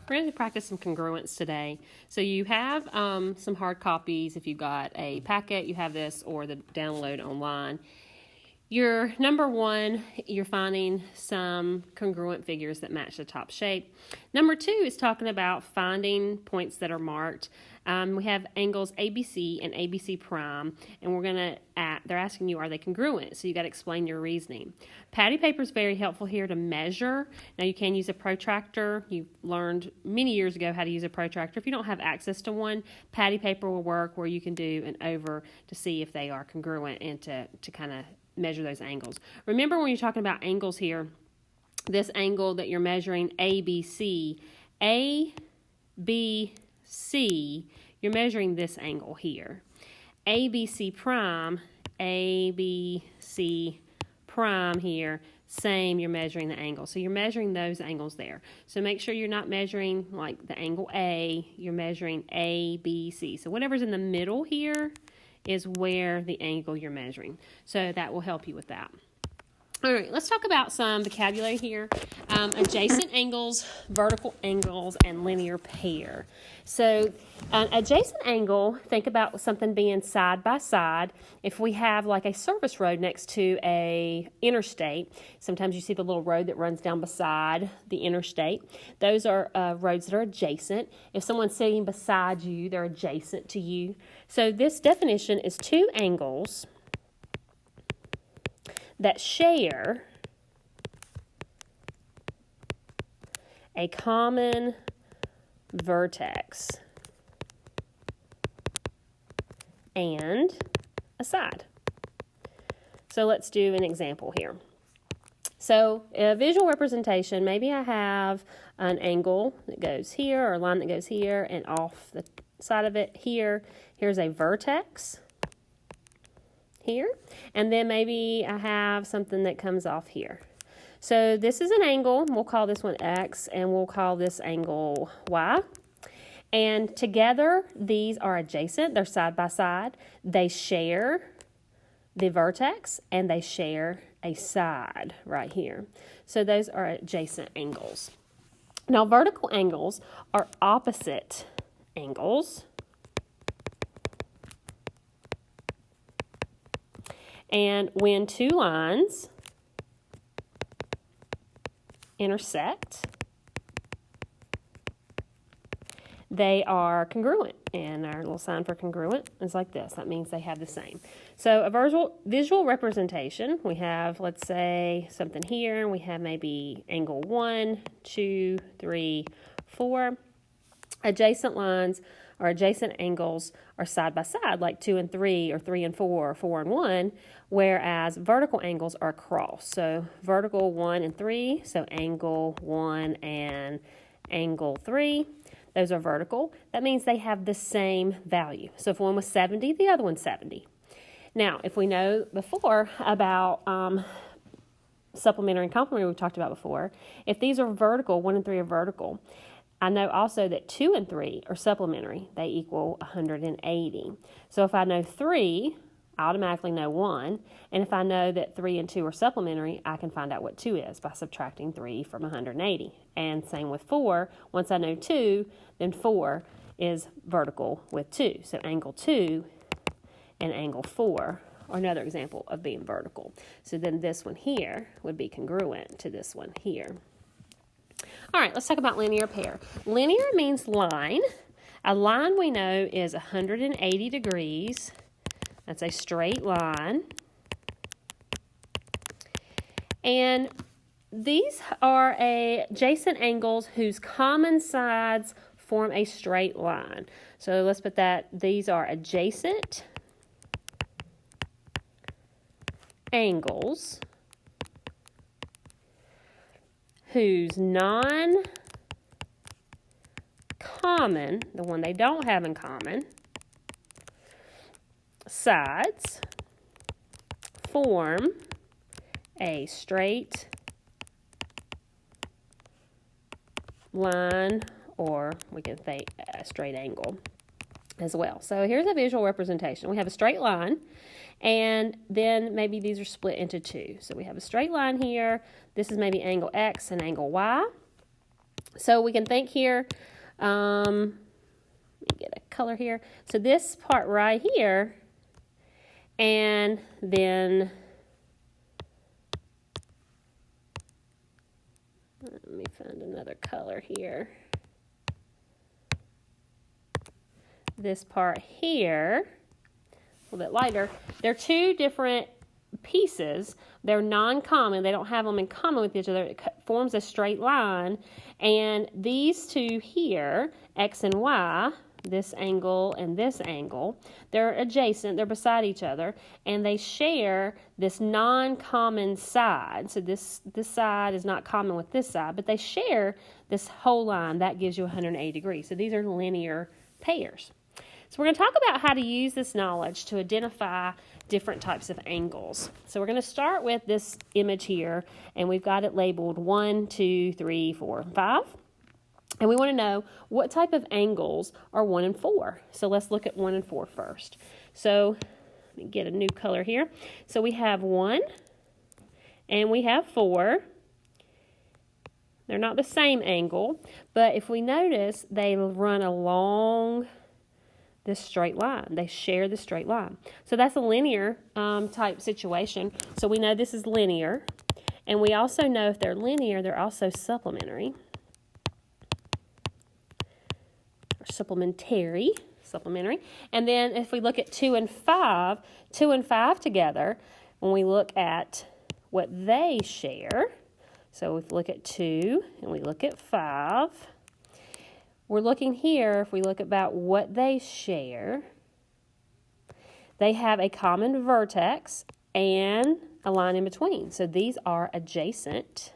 We're going to practice some congruence today. So you have some hard copies. If you've got a packet, you have this, or the download online. Your number one, you're finding some congruent figures that match the top shape. Number two is talking about finding points that are marked. We have angles ABC and ABC prime, and they're asking you, are they congruent? So you got to explain your reasoning. Patty paper is very helpful here to measure. Now you can use a protractor. You learned many years ago how to use a protractor. If you don't have access to one, patty paper will work where you can do an over to see if they are congruent and to kind of measure those angles. Remember when you're talking about angles here, this angle that you're measuring ABC, you're measuring this angle here. ABC prime here, same, you're measuring the angle. So you're measuring those angles there. So make sure you're not measuring like the angle A, you're measuring ABC. So whatever's in the middle here is where the angle you're measuring. So that will help you with that. All right, let's talk about some vocabulary here. Adjacent angles, vertical angles, and linear pair. So an adjacent angle, think about something being side by side. If we have like a service road next to a interstate, sometimes you see the little road that runs down beside the interstate. Those are roads that are adjacent. If someone's sitting beside you, they're adjacent to you. So this definition is two angles that share a common vertex and a side. So let's do an example here. So a visual representation, maybe I have an angle that goes here or a line that goes here, and off the side of it here's a vertex here, and then maybe I have something that comes off here. So this is an angle. We'll call this one X, and we'll call this angle Y. And together, these are adjacent. They're side by side. They share the vertex, and they share a side right here. So those are adjacent angles. Now, vertical angles are opposite angles. And when two lines intersect, they are congruent. And our little sign for congruent is like this. That means they have the same. So a visual representation, we have, let's say, something here, and we have maybe angle 1, 2, 3, 4. Adjacent lines or adjacent angles are side by side, like 2 and 3, or 3 and 4, or 4 and 1, whereas vertical angles are across. So vertical 1 and 3, so angle 1 and angle 3, those are vertical. That means they have the same value. So if one was 70, the other one's 70. Now, if we know before about supplementary and complementary, we've talked about before, if these are vertical, 1 and 3 are vertical, I know also that 2 and 3 are supplementary. They equal 180. So if I know 3, I automatically know 1. And if I know that 3 and 2 are supplementary, I can find out what 2 is by subtracting 3 from 180. And same with 4. Once I know 2, then 4 is vertical with 2. So angle 2 and angle 4 are another example of being vertical. So then this one here would be congruent to this one here. All right, let's talk about linear pair. Linear means line. A line we know is 180 degrees. That's a straight line. And these are adjacent angles whose common sides form a straight line. So let's put that, these are adjacent angles whose non-common, the one they don't have in common, sides form a straight line, or we can say a straight angle as well. So here's a visual representation. We have a straight line, and then maybe these are split into two. So we have a straight line here. This is maybe angle X and angle Y. So we can think here, let me get a color here. So this part right here, and then, let me find another color here. This part here, a little bit lighter. They're two different pieces. They're non-common. They don't have them in common with each other. It forms a straight line. And these two here, X and Y, this angle and this angle, they're adjacent. They're beside each other. And they share this non-common side. So this side is not common with this side. But they share this whole line. That gives you 180 degrees. So these are linear pairs. So we're going to talk about how to use this knowledge to identify different types of angles. So we're going to start with this image here, and we've got it labeled 1, 2, 3, 4, 5. And we want to know what type of angles are 1 and 4. So let's look at 1 and 4 first. So let me get a new color here. So we have 1 and we have 4. They're not the same angle, but if we notice, they run along this straight line. They share the straight line. So that's a linear type situation. So we know this is linear. And we also know if they're linear, they're also supplementary. Or supplementary. And then if we look at 2 and 5, 2 and 5 together, when we look at what they share, so if we look at 2 and we look at 5, we're looking here, if we look about what they share, they have a common vertex and a line in between. So these are adjacent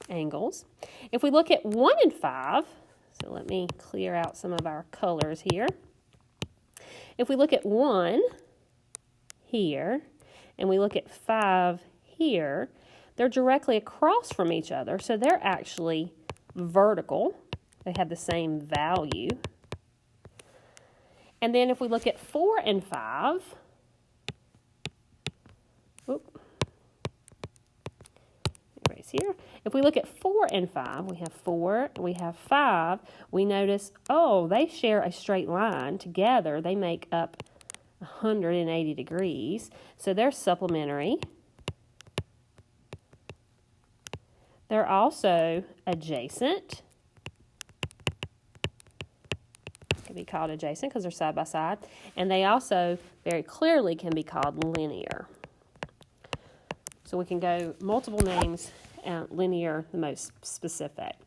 angles. If we look at 1 and 5, so let me clear out some of our colors here. If we look at 1 here, and we look at 5 here, they're directly across from each other, so they're actually vertical. They have the same value. And then if we look at 4 and 5, erase here. If we look at 4 and 5, we have 4, we have 5, we notice, oh, they share a straight line. Together, they make up 180 degrees, so they're supplementary. They're also adjacent. Can be called adjacent because they're side by side. And they also very clearly can be called linear. So we can go multiple names, linear the most specific.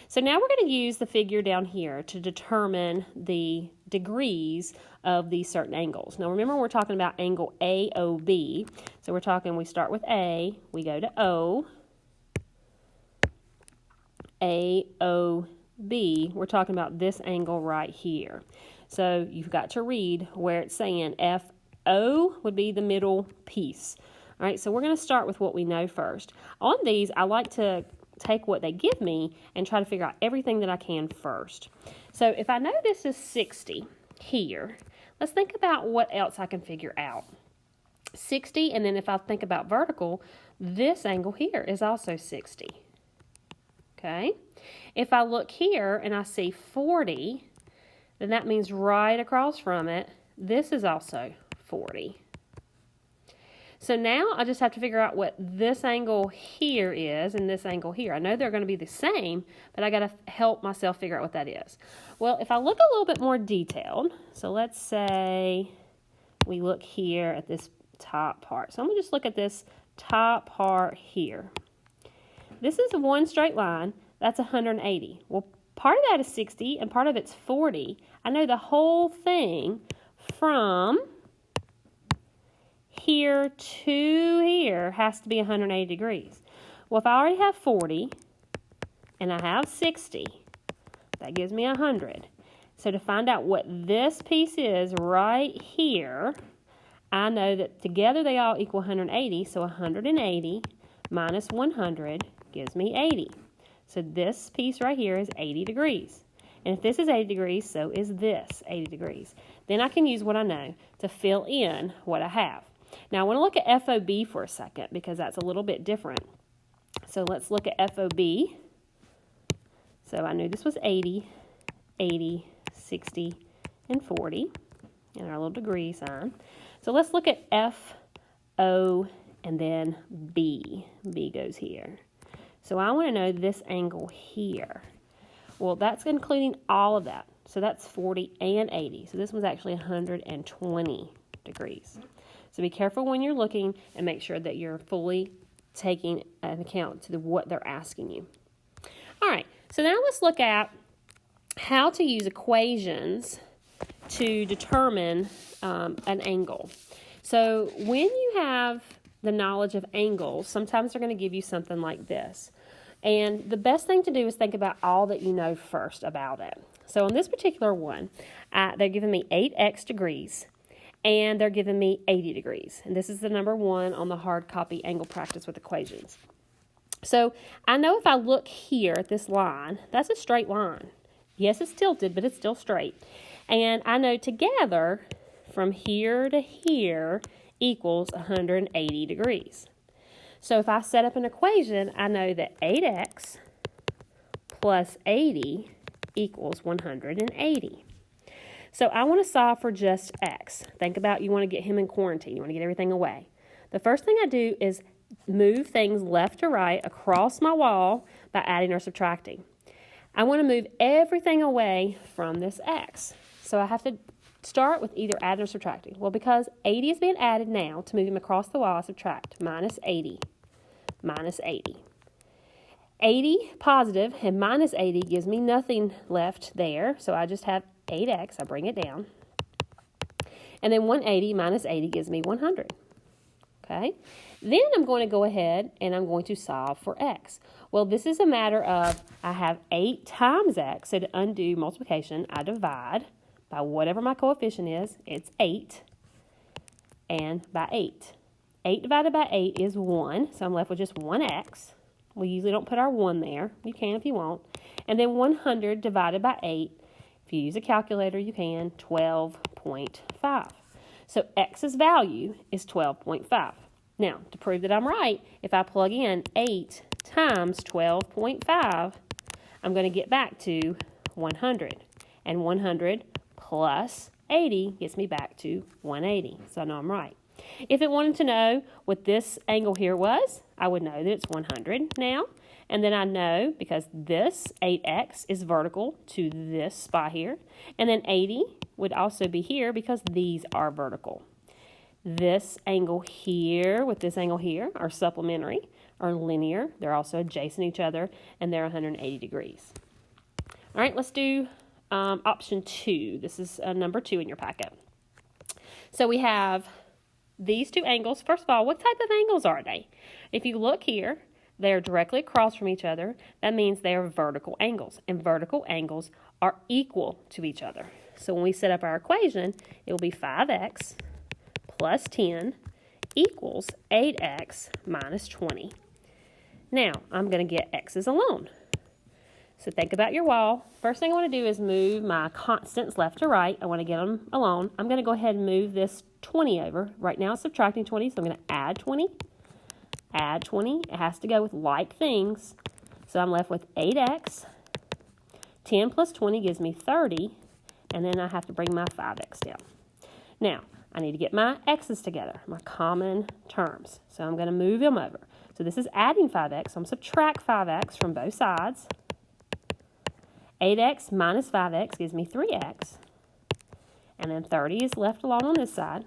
So now we're going to use the figure down here to determine the degrees of these certain angles. Now remember we're talking about angle AOB. So we start with A, we go to O, AOB, we're talking about this angle right here. So you've got to read where it's saying FO would be the middle piece. All right, so we're going to start with what we know first. On these, I like to take what they give me and try to figure out everything that I can first. So if I know this is 60 here, let's think about what else I can figure out. 60, and then if I think about vertical, this angle here is also 60. Okay, if I look here and I see 40, then that means right across from it, this is also 40. So now I just have to figure out what this angle here is and this angle here. I know they're going to be the same, but I got to help myself figure out what that is. Well, if I look a little bit more detailed, so let's say we look here at this top part. So I'm going to just look at this top part here. This is one straight line. That's 180. Well, part of that is 60 and part of it's 40. I know the whole thing from here to here has to be 180 degrees. Well, if I already have 40 and I have 60, that gives me 100. So to find out what this piece is right here, I know that together they all equal 180. So 180 minus 100 gives me 80. So this piece right here is 80 degrees. And if this is 80 degrees, so is this 80 degrees. Then I can use what I know to fill in what I have. Now I want to look at FOB for a second because that's a little bit different. So let's look at FOB. So I knew this was 80, 80, 60, and 40, and our little degree sign. So let's look at FO and then B. B goes here. So I want to know this angle here. Well, that's including all of that. So that's 40 and 80. So this one's actually 120 degrees. So be careful when you're looking and make sure that you're fully taking an account to what they're asking you. All right, so now let's look at how to use equations to determine an angle. So when you have the knowledge of angles, sometimes they're going to give you something like this. And the best thing to do is think about all that you know first about it. So on this particular one, they're giving me 8x degrees, and they're giving me 80 degrees. And this is the number 1 on the hard copy angle practice with equations. So I know if I look here at this line, that's a straight line. Yes, it's tilted, but it's still straight. And I know together from here to here equals 180 degrees. So if I set up an equation, I know that 8x plus 80 equals 180. So I want to solve for just x. Think about you want to get him in quarantine. You want to get everything away. The first thing I do is move things left to right across my wall by adding or subtracting. I want to move everything away from this x. So I have to start with either adding or subtracting. Well, because 80 is being added now, to move him across the wall, I subtract minus 80, minus 80. 80 positive and minus 80 gives me nothing left there, so I just have 8x, I bring it down. And then 180 minus 80 gives me 100. Okay? Then I'm going to go ahead and I'm going to solve for x. Well, this is a matter of I have 8 times x, so to undo multiplication, I divide by whatever my coefficient is. It's 8, and by 8. 8 divided by 8 is 1, so I'm left with just 1x. We usually don't put our 1 there. You can if you want. And then 100 divided by 8, if you use a calculator, you can, 12.5. So x's value is 12.5. Now, to prove that I'm right, if I plug in 8 times 12.5, I'm going to get back to 100. And 100 plus 80 gets me back to 180. So I know I'm right. If it wanted to know what this angle here was, I would know that it's 100 now. And then I know, because this 8x is vertical to this spot here. And then 80 would also be here because these are vertical. This angle here with this angle here are supplementary, are linear. They're also adjacent to each other, and they're 180 degrees. All right, let's do option 2. This is number 2 in your packet. So we have these two angles. First of all, what type of angles are they? If you look here, they're directly across from each other. That means they are vertical angles, and vertical angles are equal to each other. So when we set up our equation, it will be 5x plus 10 equals 8x minus 20. Now, I'm going to get x's alone. So think about your wall. First thing I want to do is move my constants left to right. I want to get them alone. I'm going to go ahead and move this 20 over. Right now it's subtracting 20, so I'm going to add 20. Add 20. It has to go with like things. So I'm left with 8x. 10 plus 20 gives me 30. And then I have to bring my 5x down. Now, I need to get my x's together, my common terms. So I'm going to move them over. So this is adding 5x. So I'm going to subtract 5x from both sides. 8x minus 5x gives me 3x. And then 30 is left alone on this side.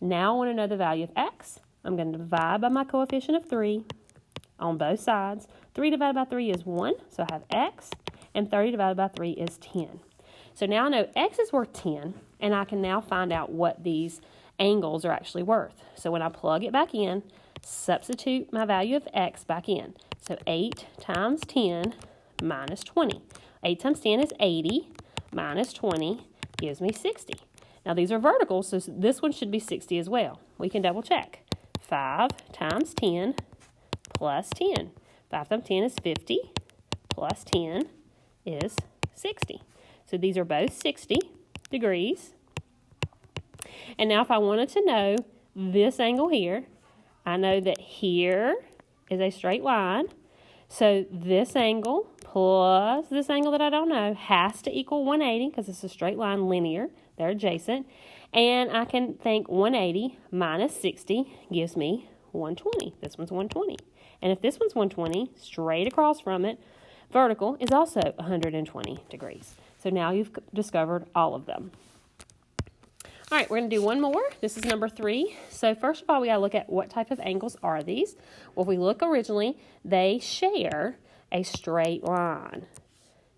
Now I want to know the value of x. I'm going to divide by my coefficient of 3 on both sides. 3 divided by 3 is 1, so I have x. And 30 divided by 3 is 10. So now I know x is worth 10, and I can now find out what these angles are actually worth. So when I plug it back in, substitute my value of x back in. So 8 times 10 minus 20. 8 times 10 is 80, minus 20 gives me 60. Now these are vertical, so this one should be 60 as well. We can double check. 5 times 10 plus 10. 5 times 10 is 50, plus 10 is 60. So these are both 60 degrees. And now if I wanted to know this angle here, I know that here is a straight line. So this angle plus this angle that I don't know has to equal 180 because it's a straight line, linear. They're adjacent. And I can think 180 minus 60 gives me 120. This one's 120. And if this one's 120, straight across from it, vertical is also 120 degrees. So now you've discovered all of them. All right, we're going to do one more. This is number 3. So first of all, we got to look at what type of angles are these. Well, if we look originally, they share a straight line.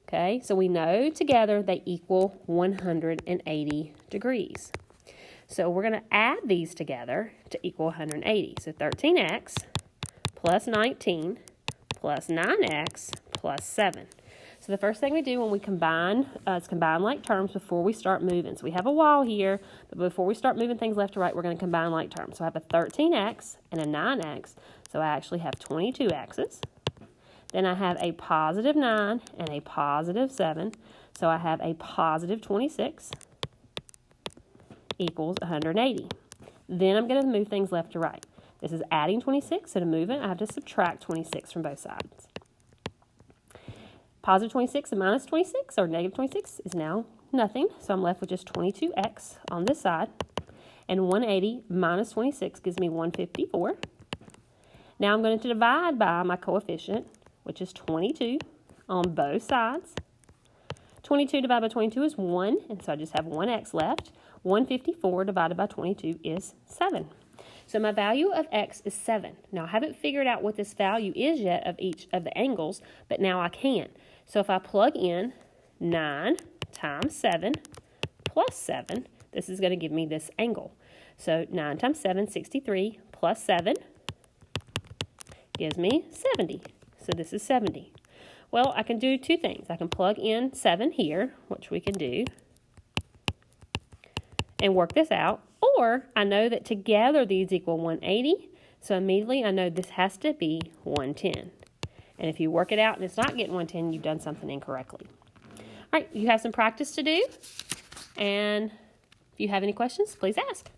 Okay, so we know together they equal 180 degrees. So we're going to add these together to equal 180. So 13x plus 19 plus 9x plus 7. So the first thing we do when we combine is combine like terms before we start moving. So we have a wall here, but before we start moving things left to right, we're going to combine like terms. So I have a 13x and a 9x, so I actually have 22x's. Then I have a positive 9 and a positive 7, so I have a positive 26 equals 180. Then I'm going to move things left to right. This is adding 26, so to move it, I have to subtract 26 from both sides. Positive 26 and minus 26, or negative 26, is now nothing. So I'm left with just 22x on this side. And 180 minus 26 gives me 154. Now I'm going to divide by my coefficient, which is 22 on both sides. 22 divided by 22 is 1, and so I just have 1x left. 154 divided by 22 is 7. So my value of x is 7. Now I haven't figured out what this value is yet of each of the angles, but now I can. So if I plug in 9 times 7 plus 7, this is going to give me this angle. So 9 times 7, 63, plus 7 gives me 70. So this is 70. Well, I can do two things. I can plug in 7 here, which we can do, and work this out. Or I know that together these equal 180, so immediately I know this has to be 110. And if you work it out and it's not getting 110, you've done something incorrectly. All right, you have some practice to do, and if you have any questions, please ask.